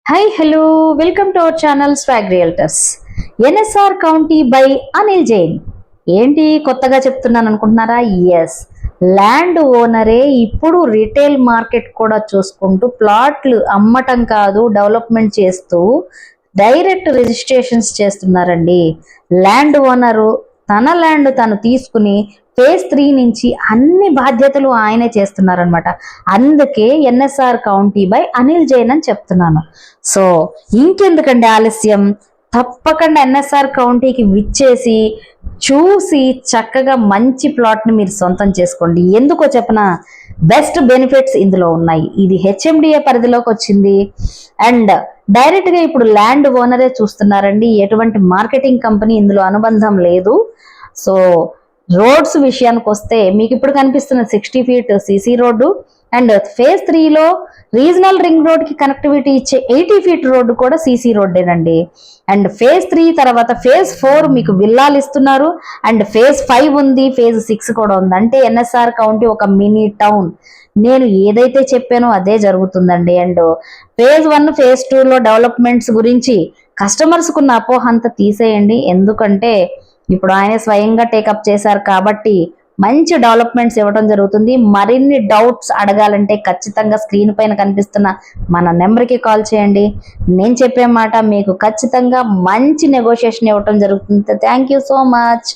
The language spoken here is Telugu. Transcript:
Hi, hello, welcome to our channel Swag Realtors. NSR county by Anil Jain. ఏంటి కొత్తగా చెప్తున్నాను అనుకుంటున్నారా? ఎస్, ల్యాండ్ ఓనరే ఇప్పుడు రిటైల్ మార్కెట్ కూడా చూసుకుంటూ ప్లాట్లు అమ్మటం కాదు, డెవలప్మెంట్ చేస్తూ డైరెక్ట్ రిజిస్ట్రేషన్స్ చేస్తున్నారండి. ల్యాండ్ ఓనరు తన ల్యాండ్ తను తీసుకుని ఫేజ్ 3 నుంచి అన్ని బాధ్యతలు ఆయనే చేస్తున్నారనమాట. అందుకే NSR county by Anil Jain అని చెప్తున్నాను. సో ఇంకెందుకండి ఆలస్యం, తప్పకుండా ఎన్ఎస్ఆర్ కౌంటీకి విచ్చేసి చూసి చక్కగా మంచి ప్లాట్ని మీరు సొంతం చేసుకోండి. ఎందుకో చెప్పనా, బెస్ట్ బెనిఫిట్స్ ఇందులో ఉన్నాయి. ఇది హెచ్ఎండిఏ పరిధిలోకి వచ్చింది అండ్ డైరెక్ట్గా ఇప్పుడు ల్యాండ్ ఓనరే చూస్తున్నారండి. ఎటువంటి మార్కెటింగ్ కంపెనీ ఇందులో అనుబంధం లేదు. సో రోడ్స్ విషయానికి వస్తే మీకు ఇప్పుడు కనిపిస్తున్న 60 feet CC road and phase 3లో రీజనల్ రింగ్ రోడ్ కి కనెక్టివిటీ ఇచ్చే 80 feet రోడ్డు కూడా సిసి రోడ్డేనండి. అండ్ ఫేజ్ 3 తర్వాత ఫేజ్ 4 మీకు విల్లాలు ఇస్తున్నారు అండ్ ఫేజ్ 5 ఉంది, ఫేజ్ 6 కూడా ఉంది. అంటే ఎన్ఎస్ఆర్ కౌంటీ ఒక మినీ టౌన్. నేను ఏదైతే చెప్పానో అదే జరుగుతుందండి. అండ్ ఫేజ్ 1 ఫేజ్ 2లో డెవలప్మెంట్స్ గురించి కస్టమర్స్ కున్న అపోహ అంతా తీసేయండి. ఎందుకంటే ఇప్పుడు ఆయన స్వయంగా టేకప్ చేశారు కాబట్టి మంచి డెవలప్మెంట్స్ ఇవ్వడం జరుగుతుంది. మరిన్ని డౌట్స్ అడగాలంటే ఖచ్చితంగా స్క్రీన్ పైన కనిపిస్తున్న మన నెంబర్కి కాల్ చేయండి. నేను చెప్పే మాట మీకు ఖచ్చితంగా మంచి నెగోషియేషన్ ఇవ్వడం జరుగుతుంది. Thank you so much.